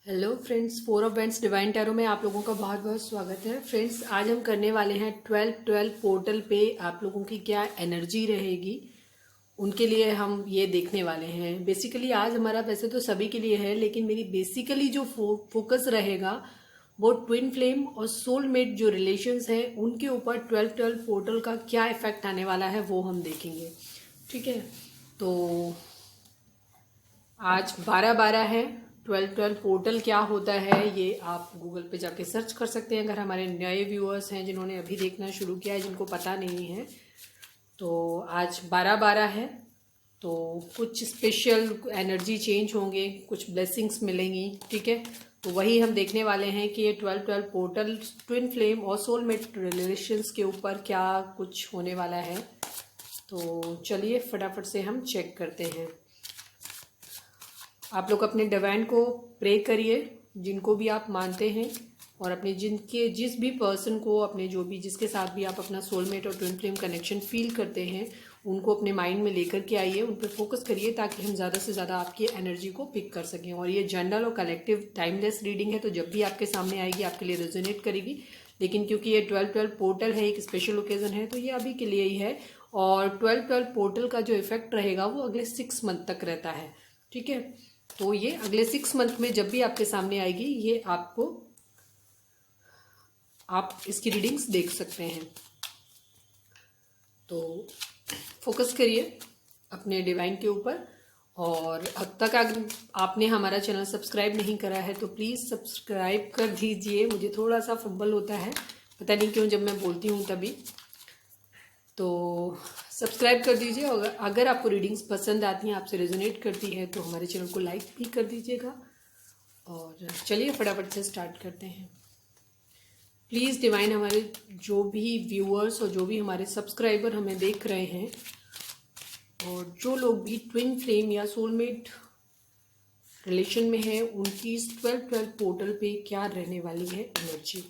Hello friends, 4 of vents divine tarot में आप लोगों का बहुत बहुत स्वागत है। फ्रेंड्स, आज हम करने वाले हैं 12-12 पोर्टल पे आप लोगों की क्या एनर्जी रहेगी, उनके लिए हम ये देखने वाले हैं। बेसिकली आज हमारा वैसे तो सभी के लिए है, लेकिन मेरी बेसिकली जो फोकस रहेगा वो ट्विन फ्लेम और सोलमेट जो रिलेशंस हैं उनके ऊपर 12-12 पोर्टल का क्या इफेक्ट आने वाला है वो हम देखेंगे। ठीक है, तो आज 12-12 है। 12-12 पोर्टल क्या होता है ये आप गूगल पे जाके सर्च कर सकते हैं। अगर हमारे नए व्यूअर्स हैं जिन्होंने अभी देखना शुरू किया है, जिनको पता नहीं है, तो आज 12-12 है। तो कुछ स्पेशल एनर्जी चेंज होंगे, कुछ ब्लेसिंग्स मिलेंगी। ठीक है, तो वही हम देखने वाले हैं कि ये 12-12 पोर्टल ट्विन फ्लेम और सोलमेट रिलेशंस के ऊपर क्या कुछ होने वाला है। तो चलिए फटाफट से हम चेक करते हैं। आप लोग अपने डिवाइन को प्रे करिए, जिनको भी आप मानते हैं, और अपने जिस भी पर्सन को, अपने जो भी जिसके साथ भी आप अपना सोलमेट और ट्विन फ्लेम कनेक्शन फील करते हैं, उनको अपने माइंड में लेकर के आइए, उन पर फोकस करिए, ताकि हम ज़्यादा से ज़्यादा आपकी एनर्जी को पिक कर सकें। और ये जनरल और कलेक्टिव टाइमलेस रीडिंग है, तो जब भी आपके सामने आएगी आपके लिए रेजोनेट करेगी। लेकिन क्योंकि ये 12-12 पोर्टल है, एक स्पेशल ओकेजन है, तो ये अभी के लिए ही है। और 12-12 पोर्टल का जो इफेक्ट रहेगा वो अगले 6 मंथ तक रहता है। ठीक है, तो ये अगले 6 मंथ में जब भी आपके सामने आएगी, ये आप इसकी रीडिंग्स देख सकते हैं। तो फोकस करिए अपने डिवाइन के ऊपर। और अब तक अगर आपने हमारा चैनल सब्सक्राइब नहीं करा है तो प्लीज़ सब्सक्राइब कर दीजिए। मुझे थोड़ा सा फंबल होता है, पता नहीं क्यों, जब मैं बोलती हूँ तभी। तो सब्सक्राइब कर दीजिए। और अगर आपको रीडिंग्स पसंद आती हैं, आपसे रेजोनेट करती है, तो हमारे चैनल को लाइक भी कर दीजिएगा। और चलिए फटाफट से स्टार्ट करते हैं। प्लीज़ डिवाइन, हमारे जो भी व्यूअर्स और जो भी हमारे सब्सक्राइबर हमें देख रहे हैं, और जो लोग भी ट्विन फ्लेम या सोलमेट रिलेशन में है, उनकी इस 12-12 पोर्टल पे क्या रहने वाली है एनर्जी।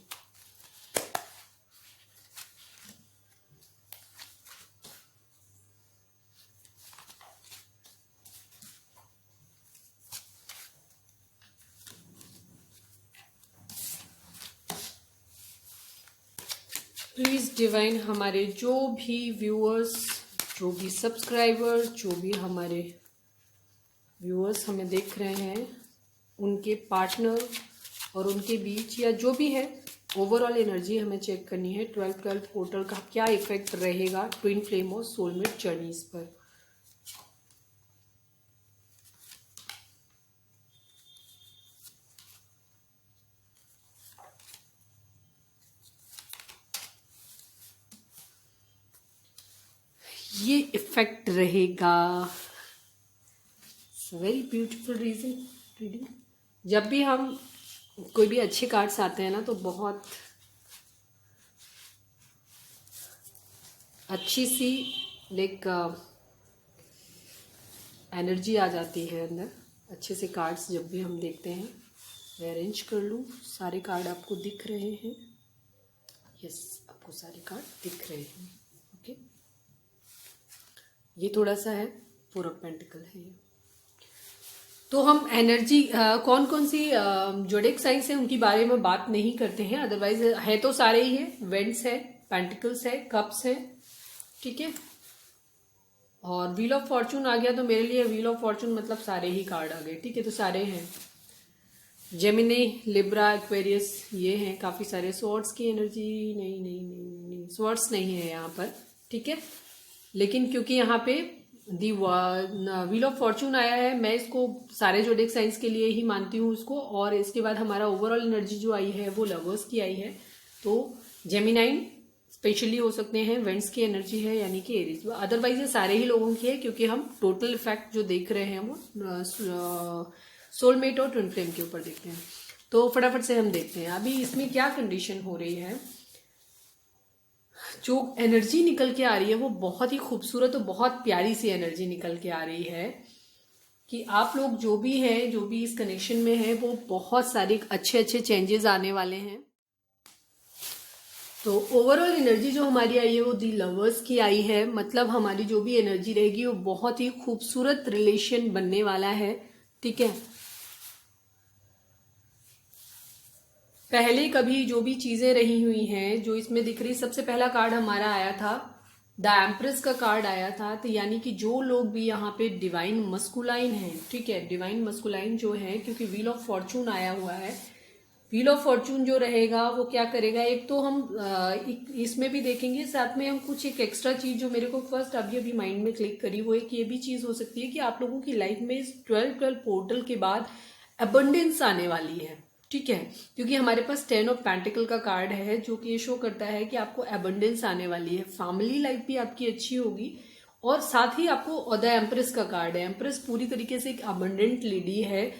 प्लीज़ डिवाइन, हमारे जो भी व्यूअर्स, जो भी सब्सक्राइबर, जो भी हमारे व्यूअर्स हमें देख रहे हैं, उनके पार्टनर और उनके बीच या जो भी है, ओवरऑल एनर्जी हमें चेक करनी है। 12-12 पोर्टल का क्या इफेक्ट रहेगा ट्विन फ्लेम और सोलमेट जर्नीज पर। ये इफेक्ट रहेगा, वेरी ब्यूटीफुल रीडिंग। जब भी हम कोई भी अच्छे कार्ड्स आते हैं ना, तो बहुत अच्छी सी लाइक एनर्जी आ जाती है अंदर। अच्छे से कार्ड्स जब भी हम देखते हैं, मैं अरेंज कर लूँ। सारे कार्ड आपको दिख रहे हैं? यस, आपको सारे कार्ड दिख रहे हैं। ओके, ये थोड़ा सा है, 4 ऑफ पेंटिकल है ये। तो हम एनर्जी कौन कौन सी जोडिक साइंस है उनके बारे में बात नहीं करते हैं, अदरवाइज है तो सारे ही है। वेंट्स है, पेंटिकल्स है, कप्स है। ठीक है, और व्हील ऑफ फॉर्चून आ गया, तो मेरे लिए व्हील ऑफ फॉर्चून मतलब सारे ही कार्ड आ गए। ठीक है, तो सारे हैं। जेमिनी, लिब्रा, एक्वेरियस, ये हैं काफ़ी सारे। स्वॉर्ड्स की एनर्जी नहीं नहीं नहीं नहीं, स्वॉर्ड्स नहीं है यहाँ पर। ठीक है, लेकिन क्योंकि यहाँ पे दी व्हील ऑफ फॉर्चून आया है, मैं इसको सारे जोडिक साइंस के लिए ही मानती हूँ उसको। और इसके बाद हमारा ओवरऑल एनर्जी जो आई है वो लवर्स की आई है। तो जेमिनाइन स्पेशली हो सकते हैं, वेंट्स की एनर्जी है यानी कि एरीज। अदरवाइज ये सारे ही लोगों की है, क्योंकि हम टोटल इफेक्ट जो देख रहे हैं वो सोलमेट और ट्विन फ्लेम के ऊपर देखते हैं। तो फटाफट से हम देखते हैं अभी इसमें क्या कंडीशन हो रही है। जो एनर्जी निकल के आ रही है वो बहुत ही खूबसूरत और बहुत प्यारी सी एनर्जी निकल के आ रही है, कि आप लोग जो भी हैं, जो भी इस कनेक्शन में हैं, वो बहुत सारे अच्छे अच्छे चेंजेस आने वाले हैं। तो ओवरऑल एनर्जी जो हमारी आई है वो दी लवर्स की आई है। मतलब हमारी जो भी एनर्जी रहेगी वो बहुत ही खूबसूरत रिलेशन बनने वाला है। ठीक है, पहले कभी जो भी चीजें रही हुई हैं, जो इसमें दिख रही, सबसे पहला कार्ड हमारा आया था द एम्प्रेस का कार्ड आया था। तो यानी कि जो लोग भी यहाँ पे डिवाइन मस्कुलाइन है, ठीक है, डिवाइन मस्कुलाइन जो है, क्योंकि व्हील ऑफ फॉर्चून आया हुआ है, व्हील ऑफ फॉर्चून जो रहेगा वो क्या करेगा, एक तो हम इसमें भी देखेंगे, साथ में हम कुछ एक एक्स्ट्रा चीज जो मेरे को फर्स्ट अभी अभी माइंड में क्लिक करी, वो एक ये भी चीज हो सकती है कि आप लोगों की लाइफ में इस 12 पोर्टल के बाद अबंडेंस आने वाली है, ठीक है, क्योंकि हमारे पास 10 ऑफ पेंटिकल का कार्ड है जो कि ये शो करता है कि आपको अबंडेंस आने वाली है, फैमिली लाइफ भी आपकी अच्छी होगी, और साथ ही आपको द एम्प्रेस का कार्ड है। एम्प्रेस पूरी तरीके से एक अबंडेंट लेडी है।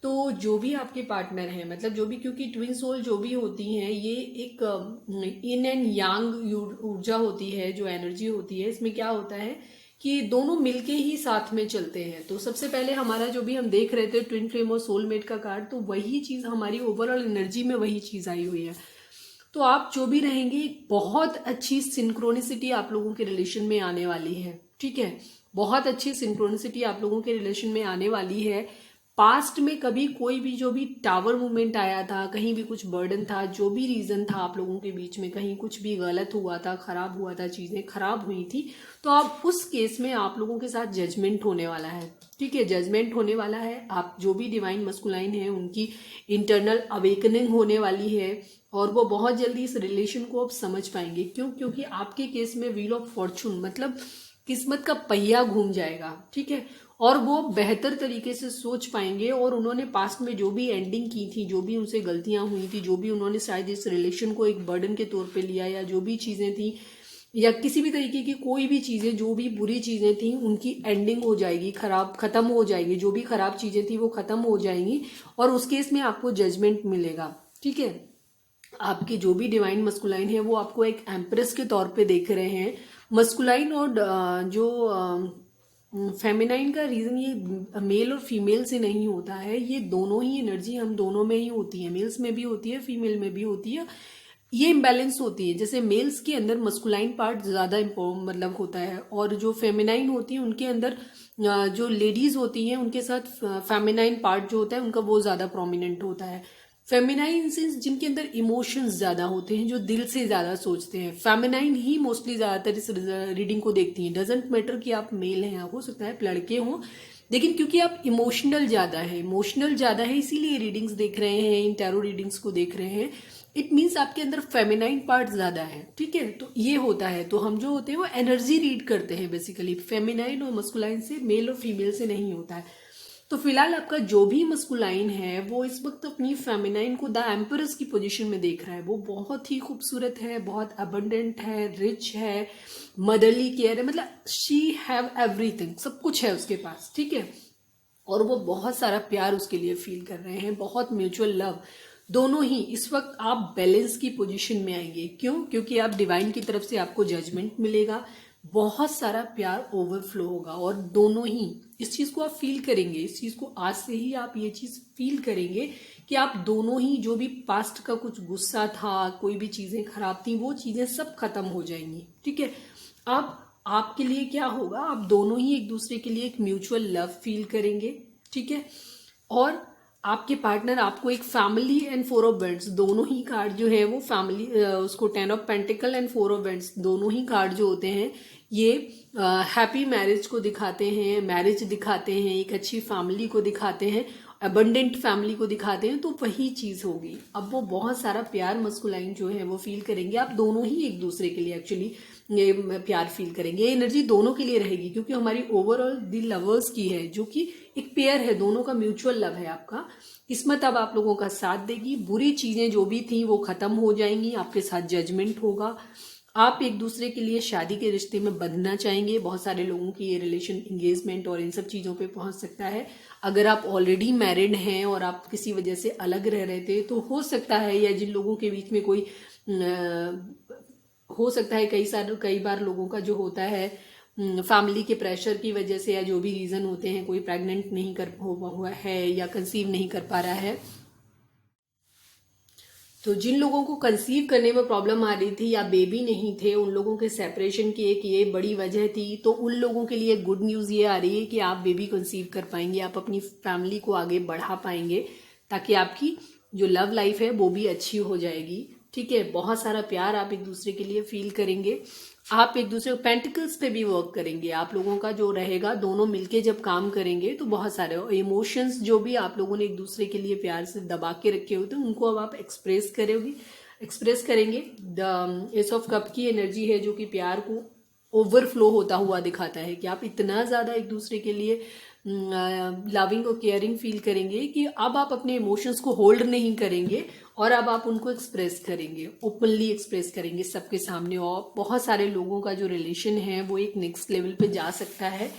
तो जो भी आपके पार्टनर हैं, मतलब जो भी, क्योंकि ट्विन सोल जो भी होती हैं, ये एक इन एंड यांग ऊर्जा होती है, जो एनर्जी होती है, इसमें क्या होता है कि दोनों मिलके ही साथ में चलते हैं। तो सबसे पहले हमारा जो भी हम देख रहे थे ट्विन फ्लेम और सोलमेट का कार्ड, तो वही चीज हमारी ओवरऑल एनर्जी में वही चीज आई हुई है। तो आप जो भी रहेंगे, बहुत अच्छी सिंक्रोनिसिटी आप लोगों के रिलेशन में आने वाली है, ठीक है, बहुत अच्छी सिंक्रोनिसिटी आप लोगों के रिलेशन में आने वाली है। पास्ट में कभी कोई भी जो भी टावर मूवमेंट आया था, कहीं भी कुछ बर्डन था, जो भी रीजन था आप लोगों के बीच में, कहीं कुछ भी गलत हुआ था, खराब हुआ था, चीजें खराब हुई थी, तो आप उस केस में आप लोगों के साथ जजमेंट होने वाला है, ठीक है, जजमेंट होने वाला है। आप जो भी डिवाइन मस्कुलाइन है, उनकी इंटरनल अवेकनिंग होने वाली है, और वो बहुत जल्दी इस रिलेशन को अब समझ पाएंगे। क्यों? क्योंकि आपके केस में व्हील ऑफ फॉर्चून मतलब किस्मत का पहिया घूम जाएगा, ठीक है, और वो बेहतर तरीके से सोच पाएंगे, और उन्होंने पास्ट में जो भी एंडिंग की थी, जो भी उनसे गलतियां हुई थी, जो भी उन्होंने शायद इस रिलेशन को एक बर्डन के तौर पे लिया, या जो भी चीजें थी, या किसी भी तरीके की कोई भी चीजें, जो भी बुरी चीजें थी, उनकी एंडिंग हो जाएगी, खत्म हो जाएगी, जो भी खराब चीजें थी वो खत्म हो जाएंगी, और उस केस में आपको जजमेंट मिलेगा, ठीक है। आपकी जो भी डिवाइन मस्कुलाइन है, वो आपको एक एम्प्रेस के तौर पे देख रहे हैं। मस्कुलाइन और जो फेमिनाइन का रीजन ये मेल और फीमेल से नहीं होता है, ये दोनों ही एनर्जी हम दोनों में ही होती है, मेल्स में भी होती है, फीमेल में भी होती है, ये इम्बैलेंस होती है। जैसे मेल्स के अंदर मस्कुलाइन पार्ट ज्यादा मतलब होता है, और जो फेमिनाइन होती है उनके अंदर जो लेडीज होती हैं उनके साथ फेमिनाइन पार्ट जो होता है उनका वो ज्यादा प्रोमिनेंट होता है। फेमिनाइन सेंस जिनके अंदर इमोशंस ज्यादा होते हैं, जो दिल से ज्यादा सोचते हैं, फेमिनाइन ही मोस्टली ज्यादातर इस रीडिंग को देखती हैं। डजेंट मैटर कि आप मेल हैं, हो सकता है लड़के हों, लेकिन क्योंकि आप इमोशनल ज्यादा है इसीलिए रीडिंग्स देख रहे हैं, इन टैरो रीडिंग्स को देख रहे हैं। इट मीन्स आपके अंदर फेमिनाइन पार्ट ज्यादा है, ठीक है। तो ये होता है, तो हम जो होते हैं वो एनर्जी रीड करते हैं बेसिकली, फेमिनाइन और मस्कुलाइन से, मेल और फीमेल से नहीं होता है। तो फिलहाल आपका जो भी मस्कुलाइन है वो इस वक्त अपनी फेमिनाइन को द एम्परस की पोजीशन में देख रहा है। वो बहुत ही खूबसूरत है, बहुत अबंडेंट है, रिच है, मदरली केयर है, मतलब शी हैव एवरीथिंग, सब कुछ है उसके पास, ठीक है, और वो बहुत सारा प्यार उसके लिए फील कर रहे हैं, बहुत म्यूचुअल लव। दोनों ही इस वक्त आप बैलेंस की पोजीशन में आएंगे। क्यों? क्योंकि आप डिवाइन की तरफ से आपको जजमेंट मिलेगा, बहुत सारा प्यार ओवरफ्लो होगा, और दोनों ही इस चीज को आप फील करेंगे। इस चीज को आज से ही आप ये चीज फील करेंगे कि आप दोनों ही, जो भी पास्ट का कुछ गुस्सा था, कोई भी चीजें खराब थी, वो चीजें सब खत्म हो जाएंगी, ठीक है। अब आपके लिए क्या होगा, आप दोनों ही एक दूसरे के लिए एक म्यूचुअल लव फील करेंगे, ठीक है, और आपके पार्टनर आपको एक फैमिली एंड 4 ऑफ वेंट्स, दोनों ही कार्ड जो है वो फैमिली, उसको 10 of pentacle and 4 of vents, दोनों ही कार्ड जो होते हैं ये हैप्पी मैरिज को दिखाते हैं, मैरिज दिखाते हैं, एक अच्छी फैमिली को दिखाते हैं, अबंडेंट फैमिली को दिखाते हैं। तो वही चीज होगी। अब वो बहुत सारा प्यार मस्कुलाइन जो है वो फील करेंगे, आप दोनों ही एक दूसरे के लिए एक्चुअली ये प्यार फील करेंगे। ये एनर्जी दोनों के लिए रहेगी, क्योंकि हमारी ओवरऑल द लवर्स की है, जो कि एक पेयर है, दोनों का म्यूचुअल लव है। आपका किस्मत अब आप लोगों का साथ देगी, बुरी चीजें जो भी थी वो खत्म हो जाएंगी, आपके साथ जजमेंट होगा, आप एक दूसरे के लिए शादी के रिश्ते में बंधना चाहेंगे। बहुत सारे लोगों की ये रिलेशन एंगेजमेंट और इन सब चीजों पे पहुंच सकता है। अगर आप ऑलरेडी मैरिड हैं और आप किसी वजह से अलग रह रहे थे तो हो सकता है, या जिन लोगों के बीच में कोई हो सकता है, कई बार लोगों का जो होता है फैमिली के प्रेशर की वजह से, या जो भी रीजन होते हैं, कोई प्रेग्नेंट नहीं कर हुआ है या कंसीव नहीं कर पा रहा है, तो जिन लोगों को कंसीव करने में प्रॉब्लम आ रही थी या बेबी नहीं थे, उन लोगों के सेपरेशन की एक ये बड़ी वजह थी। तो उन लोगों के लिए गुड न्यूज ये आ रही है कि आप बेबी कंसीव कर पाएंगे, आप अपनी फैमिली को आगे बढ़ा पाएंगे, ताकि आपकी जो लव लाइफ है वो भी अच्छी हो जाएगी, ठीक है। बहुत सारा प्यार आप एक दूसरे के लिए फील करेंगे। आप एक दूसरे पेंटिकल्स पे भी वर्क करेंगे, आप लोगों का जो रहेगा, दोनों मिलके जब काम करेंगे तो बहुत सारे इमोशंस जो भी आप लोगों ने एक दूसरे के लिए प्यार से दबा के रखे होते हैं उनको अब आप एक्सप्रेस करेंगे। द एस ऑफ कप की एनर्जी है जो कि प्यार को ओवरफ्लो होता हुआ दिखाता है कि आप इतना ज़्यादा एक दूसरे के लिए लविंग और केयरिंग फील करेंगे कि अब आप अपने इमोशंस को होल्ड नहीं करेंगे और अब आप उनको एक्सप्रेस करेंगे, ओपनली एक्सप्रेस करेंगे सबके सामने। और बहुत सारे लोगों का जो रिलेशन है वो एक नेक्स्ट लेवल पे जा सकता है,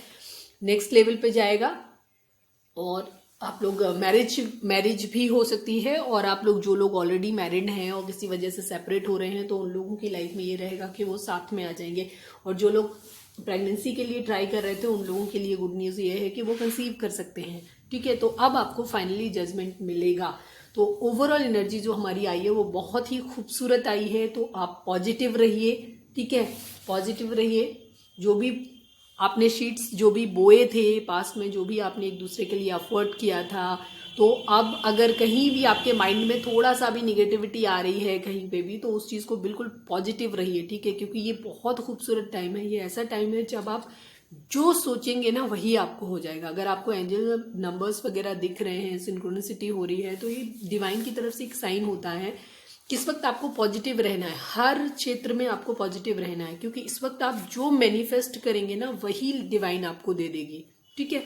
नेक्स्ट लेवल पे जाएगा। और आप लोग मैरिज भी हो सकती है, और आप लोग जो लोग ऑलरेडी मैरिड हैं और किसी वजह से सेपरेट हो रहे हैं तो उन लोगों की लाइफ में ये रहेगा कि वो साथ में आ जाएंगे। और जो लोग प्रेगनेंसी के लिए ट्राई कर रहे थे उन लोगों के लिए गुड न्यूज़ ये है कि वो कंसीव कर सकते हैं, ठीक है। तो अब आपको फाइनली जजमेंट मिलेगा। तो ओवरऑल एनर्जी जो हमारी आई है वो बहुत ही खूबसूरत आई है। तो आप पॉजिटिव रहिए, ठीक है, पॉजिटिव रहिए। जो भी आपने शीट्स जो भी बोए थे पास्ट में, जो भी आपने एक दूसरे के लिए अफर्ट किया था, तो अब अगर कहीं भी आपके माइंड में थोड़ा सा भी निगेटिविटी आ रही है कहीं पे भी, तो उस चीज़ को बिल्कुल पॉजिटिव रहिए, ठीक है। क्योंकि ये बहुत खूबसूरत टाइम है, ये ऐसा टाइम है जब आप जो सोचेंगे ना वही आपको हो जाएगा। अगर आपको एंजल नंबर्स वगैरह दिख रहे हैं, सिंक्रोनिसिटी हो रही है, तो ये डिवाइन की तरफ से एक साइन होता है कि इस वक्त आपको पॉजिटिव रहना है, हर क्षेत्र में आपको पॉजिटिव रहना है। क्योंकि इस वक्त आप जो मैनिफेस्ट करेंगे ना वही डिवाइन आपको दे देगी, ठीक है।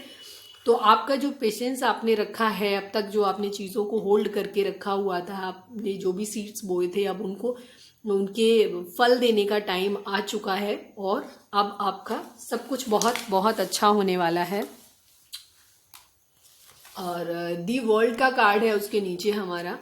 तो आपका जो पेशेंस आपने रखा है अब तक, जो आपने चीज़ों को होल्ड करके रखा हुआ था, आपने जो भी सीड्स बोए थे, अब उनको उनके फल देने का टाइम आ चुका है। और अब आपका सब कुछ बहुत बहुत अच्छा होने वाला है। और दी वर्ल्ड का कार्ड है उसके नीचे हमारा।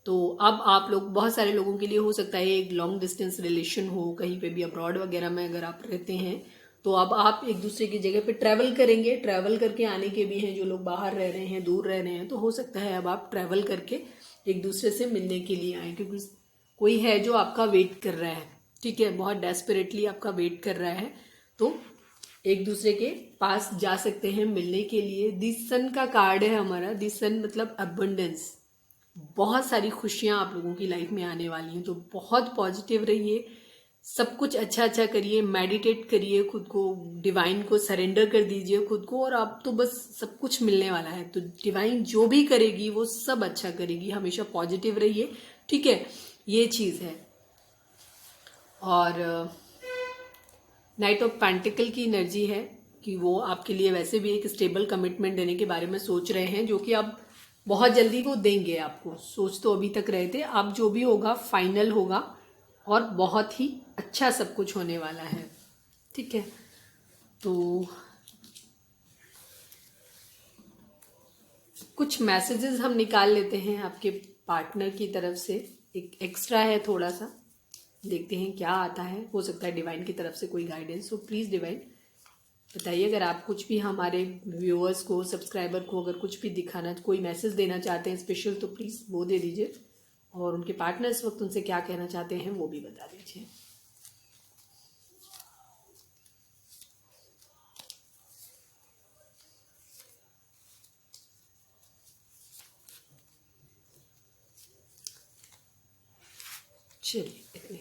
तो अब आप लोग, बहुत सारे लोगों के लिए हो सकता है एक लॉन्ग डिस्टेंस रिलेशन हो, कहीं पे भी अब्रॉड वगैरह में अगर आप रहते हैं, तो अब आप एक दूसरे की जगह पे ट्रैवल करेंगे। ट्रैवल करके आने के भी हैं, जो लोग बाहर रह रहे हैं, दूर रह रहे हैं, तो हो सकता है अब आप ट्रैवल करके एक दूसरे से मिलने के लिए आए। क्योंकि कोई है जो आपका वेट कर रहा है, ठीक है, बहुत डेस्परेटली आपका वेट कर रहा है। तो एक दूसरे के पास जा सकते हैं मिलने के लिए। दिस सन का कार्ड है हमारा। दिस सन मतलब अबंडेंस, बहुत सारी खुशियां आप लोगों की लाइफ में आने वाली हैं। तो बहुत पॉजिटिव रहिए, सब कुछ अच्छा अच्छा करिए, मेडिटेट करिए, खुद को डिवाइन को सरेंडर कर दीजिए खुद को, और आप तो बस सब कुछ मिलने वाला है। तो डिवाइन जो भी करेगी वो सब अच्छा करेगी। हमेशा पॉजिटिव रहिए, ठीक है, ये चीज़ है। और नाइट ऑफ पेंटिकल की एनर्जी है कि वो आपके लिए वैसे भी एक स्टेबल कमिटमेंट देने के बारे में सोच रहे हैं, जो कि अब बहुत जल्दी वो देंगे आपको। सोच तो अभी तक रहे थे, अब जो भी होगा फाइनल होगा और बहुत ही अच्छा सब कुछ होने वाला है, ठीक है। तो कुछ मैसेजेस हम निकाल लेते हैं आपके पार्टनर की तरफ से, एक एक्स्ट्रा है थोड़ा सा, देखते हैं क्या आता है। हो सकता है डिवाइन की तरफ से कोई गाइडेंस हो। प्लीज़ डिवाइन बताइए, अगर आप कुछ भी हमारे व्यूअर्स को, सब्सक्राइबर को अगर कुछ भी दिखाना, कोई मैसेज देना चाहते हैं स्पेशल, तो प्लीज़ वो दे दीजिए। और उनके पार्टनर इस वक्त उनसे क्या कहना चाहते हैं वो भी बता दीजिए। चलिए इतने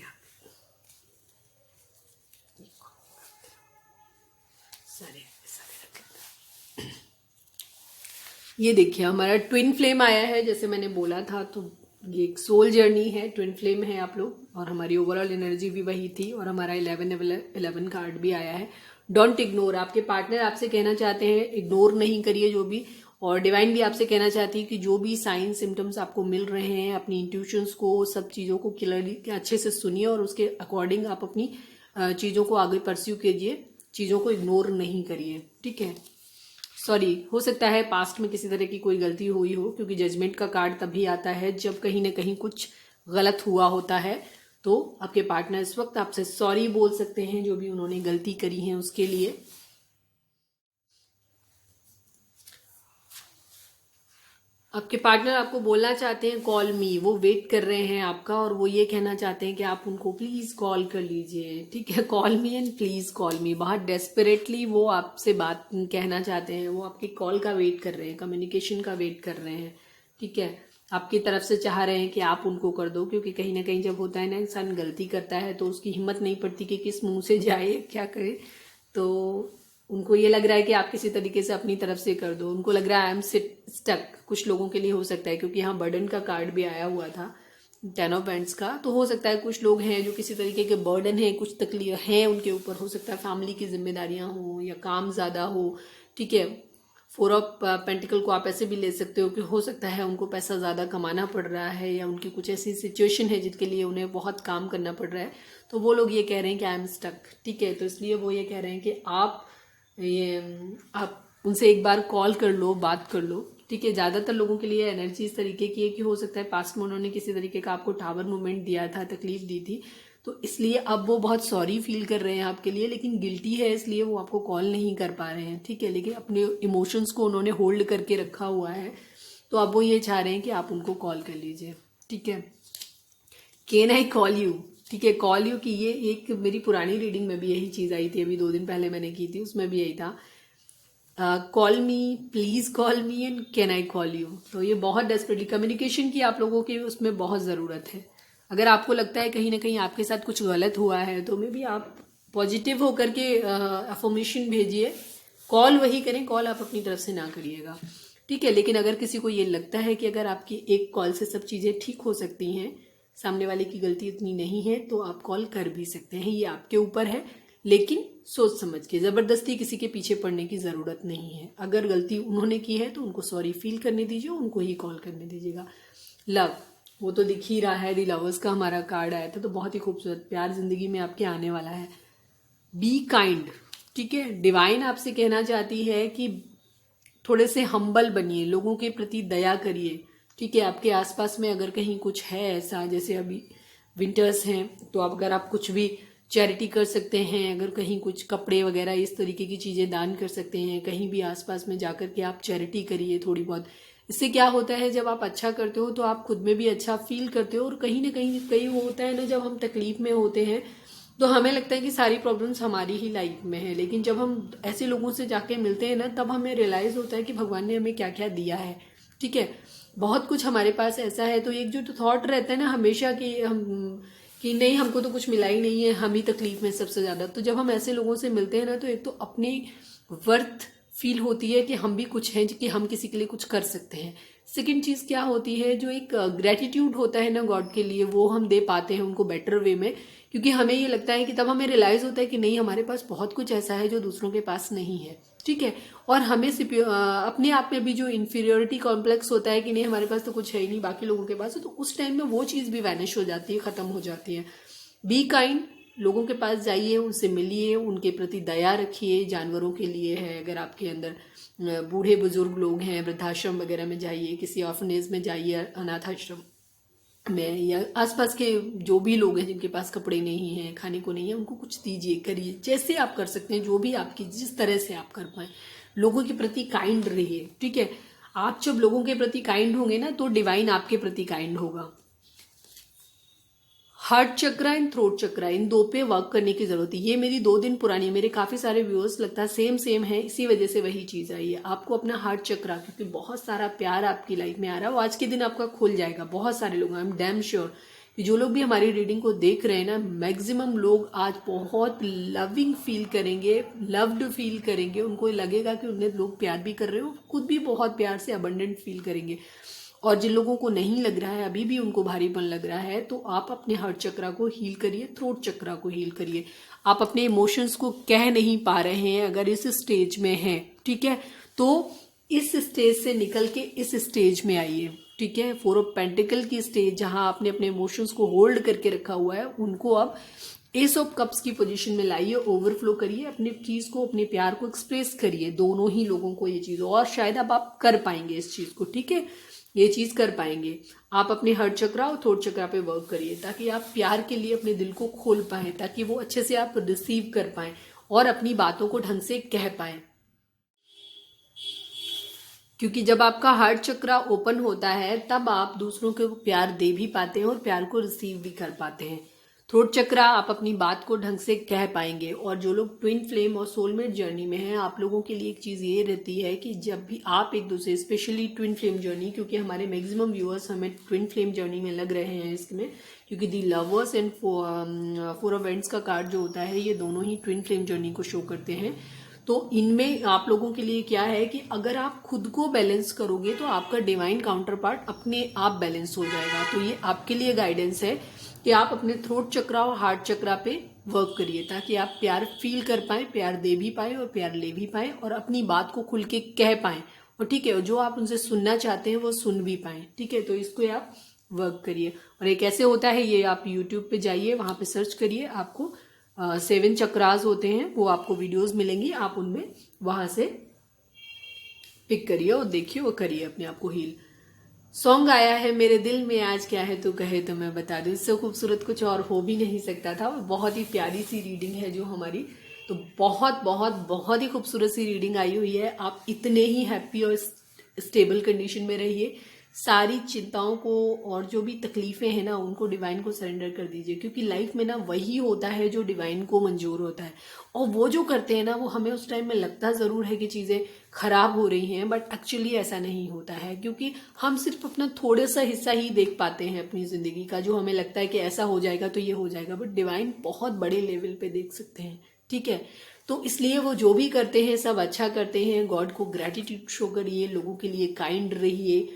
सारे रख लेते हैं। ये देखिए हमारा ट्विन फ्लेम आया है, जैसे मैंने बोला था। तो ये एक सोल जर्नी है, ट्विन फ्लेम है आप लोग, और हमारी ओवरऑल एनर्जी भी वही थी। और हमारा 11 कार्ड भी आया है। डोंट इग्नोर, आपके पार्टनर आपसे कहना चाहते हैं इग्नोर नहीं करिए जो भी। और डिवाइन भी आपसे कहना चाहती है कि जो भी साइन सिम्टम्स आपको मिल रहे हैं, अपनी इंट्यूशंस को, सब चीज़ों को क्लियरली अच्छे से सुनिए और उसके अकॉर्डिंग आप अपनी चीज़ों को आगे परस्यू कीजिए, चीज़ों को इग्नोर नहीं करिए, ठीक है। सॉरी, हो सकता है पास्ट में किसी तरह की कोई गलती हुई हो, क्योंकि जजमेंट का कार्ड तभी आता है जब कहीं ना कहीं कुछ गलत हुआ होता है। तो आपके पार्टनर इस वक्त आपसे सॉरी बोल सकते हैं जो भी उन्होंने गलती करी है उसके लिए। आपके पार्टनर आपको बोलना चाहते हैं कॉल मी, वो वेट कर रहे हैं आपका, और वो ये कहना चाहते हैं कि आप उनको प्लीज कॉल कर लीजिए, ठीक है। Call me and please call मी, बहुत डेस्परेटली वो आपसे बात कहना चाहते हैं। वो आपकी कॉल का वेट कर रहे हैं, कम्युनिकेशन का वेट कर रहे हैं, ठीक है। आपकी तरफ से चाह रहे हैं कि आप उनको कर दो, क्योंकि कहीं ना कहीं जब होता है ना, इंसान गलती करता है तो उसकी हिम्मत नहीं पड़ती कि किस मुंह से जाए, क्या करे। तो उनको ये लग रहा है कि आप किसी तरीके से अपनी तरफ से कर दो, उनको लग रहा है आई एम स्टक। कुछ लोगों के लिए हो सकता है, क्योंकि यहाँ बर्डन का कार्ड भी आया हुआ था, 10 ऑफ वैंड्स का। तो हो सकता है कुछ लोग हैं जो किसी तरीके के बर्डन है, कुछ तकलीफ है उनके ऊपर, हो सकता है फैमिली की जिम्मेदारियां हो या काम ज़्यादा हो, ठीक है। 4 ऑफ पेंटिकल को आप ऐसे भी ले सकते हो कि हो सकता है उनको पैसा ज़्यादा कमाना पड़ रहा है, या उनकी कुछ ऐसी सिचुएशन है जिसके लिए उन्हें बहुत काम करना पड़ रहा है। तो वो लोग ये कह रहे हैं कि आई एम स्टक, ठीक है। तो इसलिए वो ये कह रहे हैं कि आप उनसे एक बार कॉल कर लो, बात कर लो, ठीक है। ज़्यादातर लोगों के लिए एनर्जी इस तरीके की है कि हो सकता है पास्ट में उन्होंने किसी तरीके का आपको टावर मूवमेंट दिया था, तकलीफ दी थी, तो इसलिए अब वो बहुत सॉरी फील कर रहे हैं आपके लिए, लेकिन गिल्टी है इसलिए वो आपको कॉल नहीं कर पा रहे हैं, ठीक है। लेकिन अपने इमोशंस को उन्होंने होल्ड करके रखा हुआ है, तो अब वो ये चाह रहे हैं कि आप उनको कॉल कर लीजिए, ठीक है। कैन आई कॉल यू, ठीक है, कॉल यू की ये एक मेरी पुरानी रीडिंग में भी यही चीज़ आई थी, अभी 2 दिन पहले मैंने की थी, उसमें भी यही था, call me, please call me and can I call you. तो ये बहुत डेस्परेटली कम्युनिकेशन की आप लोगों की उसमें बहुत ज़रूरत है। अगर आपको लगता है कहीं ना कहीं आपके साथ कुछ गलत हुआ है, तो मे भी आप पॉजिटिव होकर के अफर्मेशन भेजिए, कॉल वही करें, कॉल आप अपनी तरफ से ना करिएगा, ठीक है। लेकिन अगर किसी को ये लगता है कि अगर आपकी एक कॉल से सब चीज़ें ठीक हो सकती हैं, सामने वाले की गलती इतनी नहीं है, तो आप कॉल कर भी सकते हैं, ये आपके ऊपर है। लेकिन सोच समझ के, ज़बरदस्ती किसी के पीछे पड़ने की ज़रूरत नहीं है। अगर गलती उन्होंने की है तो उनको सॉरी फील करने दीजिए, उनको ही कॉल करने दीजिएगा। लव, वो तो दिख ही रहा है, दी लवर्स का हमारा कार्ड आया था, तो बहुत ही खूबसूरत प्यार जिंदगी में आपके आने वाला है। बी काइंड, ठीक है। डिवाइन आपसे कहना चाहती है कि थोड़े से हम्बल बनिए, लोगों के प्रति दया करिए, ठीक है। आपके आसपास में अगर कहीं कुछ है ऐसा, जैसे अभी विंटर्स हैं, तो अगर आप कुछ भी चैरिटी कर सकते हैं, अगर कहीं कुछ कपड़े वगैरह इस तरीके की चीज़ें दान कर सकते हैं, कहीं भी आसपास में जाकर के आप चैरिटी करिए थोड़ी बहुत। इससे क्या होता है, जब आप अच्छा करते हो तो आप खुद में भी अच्छा फील करते हो, और कहीं ना कहीं कहीं वो होता है ना, जब हम तकलीफ में होते हैं तो हमें लगता है कि सारी प्रॉब्लम्स हमारी ही लाइफ में है, लेकिन जब हम ऐसे लोगों से जाके मिलते हैं ना, तब हमें रियलाइज होता है कि भगवान ने हमें क्या क्या दिया है, ठीक है। बहुत कुछ हमारे पास ऐसा है, तो एक जो तो थॉट रहता है ना हमेशा कि नहीं, हमको तो कुछ मिला ही नहीं है, हम ही तकलीफ में सबसे ज़्यादा। तो जब हम ऐसे लोगों से मिलते हैं ना, तो एक तो अपनी वर्थ फील होती है कि हम भी कुछ हैं, कि हम किसी के लिए कुछ कर सकते हैं। सेकंड चीज़ क्या होती है, जो एक ग्रेटिट्यूड होता है ना गॉड के लिए, वो हम दे पाते हैं उनको बेटर वे में, क्योंकि हमें ये लगता है कि तब हमें रियलाइज़ होता है कि नहीं, हमारे पास बहुत कुछ ऐसा है जो दूसरों के पास नहीं है, ठीक है। और हमें अपने आप में भी जो इन्फीरियोरिटी कॉम्प्लेक्स होता है कि नहीं, हमारे पास तो कुछ है ही नहीं, बाकी लोगों के पास है, तो उस टाइम में वो चीज़ भी वैनिश हो जाती है, ख़त्म हो जाती है। बी काइंड, लोगों के पास जाइए, उनसे मिलिए, उनके प्रति दया रखिए। जानवरों के लिए है, अगर आपके अंदर बूढ़े बुजुर्ग लोग हैं, वृद्धाश्रम वगैरह में जाइए, किसी ऑर्फनेज में जाइए, अनाथ आश्रम में, या आसपास के जो भी लोग हैं जिनके पास कपड़े नहीं हैं, खाने को नहीं है, उनको कुछ दीजिए, करिए, जैसे आप कर सकते हैं, जो भी आपकी जिस तरह से आप कर पाए, लोगों के प्रति काइंड रहिए, ठीक है। आप जब लोगों के प्रति काइंड होंगे ना, तो डिवाइन आपके प्रति काइंड होगा। हार्ट चक्रा एंड थ्रोट चक्रा, इन 2 पे वर्क करने की जरूरत है। ये मेरी 2 दिन पुरानी, मेरे काफी सारे व्यूअर्स लगता है सेम है, इसी वजह से वही चीज आई है। आपको अपना हार्ट चक्रा, क्योंकि बहुत सारा प्यार आपकी लाइफ में आ रहा है, वो आज के दिन आपका खुल जाएगा। बहुत सारे लोग, आई एम डैम श्योर कि जो लोग भी हमारी रीडिंग को देख रहे हैं ना, मैक्सिमम लोग आज बहुत लविंग फील करेंगे, लव्ड फील करेंगे, उनको लगेगा कि उन्हें लोग प्यार भी कर रहे हो, खुद भी बहुत प्यार से अबंडेंट फील करेंगे। और जिन लोगों को नहीं लग रहा है, अभी भी उनको भारीपन लग रहा है, तो आप अपने हार्ट चक्रा को हील करिए, थ्रोट चक्रा को हील करिए। आप अपने इमोशंस को कह नहीं पा रहे हैं, अगर इस स्टेज में हैं, ठीक है, तो इस स्टेज से निकल के इस स्टेज में आइए, ठीक है। 4 ऑफ पेंटिकल की स्टेज, जहां आपने अपने इमोशंस को होल्ड करके रखा हुआ है, उनको अब एस ऑफ कप्स की पोजीशन में लाइए, ओवरफ्लो करिए, अपनी चीज को, अपने प्यार को एक्सप्रेस करिए, दोनों ही लोगों को ये चीज, और शायद अब आप कर पाएंगे इस चीज को, ठीक है, ये चीज कर पाएंगे। आप अपने हार्ट चक्रा और थ्रोट चक्रा पे वर्क करिए, ताकि आप प्यार के लिए अपने दिल को खोल पाए, ताकि वो अच्छे से आप रिसीव कर पाए और अपनी बातों को ढंग से कह पाए। क्योंकि जब आपका हार्ट चक्रा ओपन होता है, तब आप दूसरों को प्यार दे भी पाते हैं और प्यार को रिसीव भी कर पाते हैं। थ्रोट चक्रा आप अपनी बात को ढंग से कह पाएंगे। और जो लोग ट्विन फ्लेम और सोलमेट जर्नी में हैं, आप लोगों के लिए एक चीज़ ये रहती है कि जब भी आप एक दूसरे, स्पेशली ट्विन फ्लेम जर्नी, क्योंकि हमारे मैक्सिमम व्यूअर्स हमें ट्विन फ्लेम जर्नी में लग रहे हैं इसमें, क्योंकि दी लवर्स एंड 4 ऑफ वेंट्स का कार्ड जो होता है ये दोनों ही ट्विन फ्लेम जर्नी को शो करते हैं। तो इनमें आप लोगों के लिए क्या है कि अगर आप खुद को बैलेंस करोगे तो आपका डिवाइन काउंटर पार्ट अपने आप बैलेंस हो जाएगा। तो ये आपके लिए गाइडेंस है कि आप अपने थ्रोट चक्रा और हार्ट चक्रा पे वर्क करिए, ताकि आप प्यार फील कर पाए, प्यार दे भी पाए और प्यार ले भी पाए, और अपनी बात को खुल के कह पाए, और ठीक है, जो आप उनसे सुनना चाहते हैं वो सुन भी पाए। ठीक है, तो इसको आप वर्क करिए। और ये कैसे होता है ये आप यूट्यूब पे जाइए, वहां पे सर्च करिए, आपको 7 चक्रास होते हैं, वो आपको वीडियोस मिलेंगी, आप उनमें वहां से पिक करिए और देखिए, वो करिए अपने आप को हील। सॉन्ग आया है मेरे दिल में आज क्या है तो कहे तो मैं बता दूं, इससे खूबसूरत कुछ और हो भी नहीं सकता था। और बहुत ही प्यारी सी रीडिंग है जो हमारी, तो बहुत बहुत बहुत ही खूबसूरत सी रीडिंग आई हुई है। आप इतने ही हैप्पी और स्टेबल कंडीशन में रहिए, सारी चिंताओं को और जो भी तकलीफें हैं ना उनको डिवाइन को सरेंडर कर दीजिए, क्योंकि लाइफ में ना वही होता है जो डिवाइन को मंजूर होता है। और वो जो करते हैं ना, वो हमें उस टाइम में लगता ज़रूर है कि चीज़ें खराब हो रही हैं, बट एक्चुअली ऐसा नहीं होता है, क्योंकि हम सिर्फ अपना थोड़ा सा हिस्सा ही देख पाते हैं अपनी ज़िंदगी का, जो हमें लगता है कि ऐसा हो जाएगा तो ये हो जाएगा, बट डिवाइन बहुत बड़े लेवल पे देख सकते हैं। ठीक है, तो इसलिए वो जो भी करते हैं सब अच्छा करते हैं। गॉड को ग्रेटिट्यूड शो करिए, लोगों के लिए काइंड रहिए,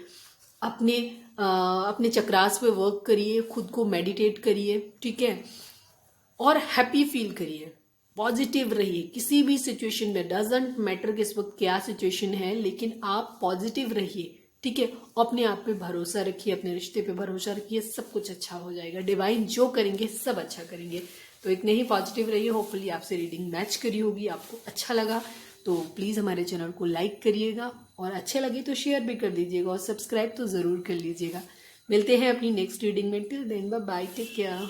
अपने चक्रास पे वर्क करिए, खुद को मेडिटेट करिए। ठीक है, और हैप्पी फील करिए, पॉजिटिव रहिए किसी भी सिचुएशन में, डजेंट मैटर कि इस वक्त क्या सिचुएशन है, लेकिन आप पॉजिटिव रहिए। ठीक है, अपने आप पे भरोसा रखिए, अपने रिश्ते पे भरोसा रखिए, सब कुछ अच्छा हो जाएगा। डिवाइन जो करेंगे सब अच्छा करेंगे। तो इतने ही पॉजिटिव रहिए। होपफुली आपसे रीडिंग मैच करी होगी, आपको अच्छा लगा तो प्लीज़ हमारे चैनल को लाइक करिएगा, और अच्छे लगे तो शेयर भी कर दीजिएगा, और सब्सक्राइब तो ज़रूर कर लीजिएगा। मिलते हैं अपनी नेक्स्ट रीडिंग में। Till then bye bye, take care.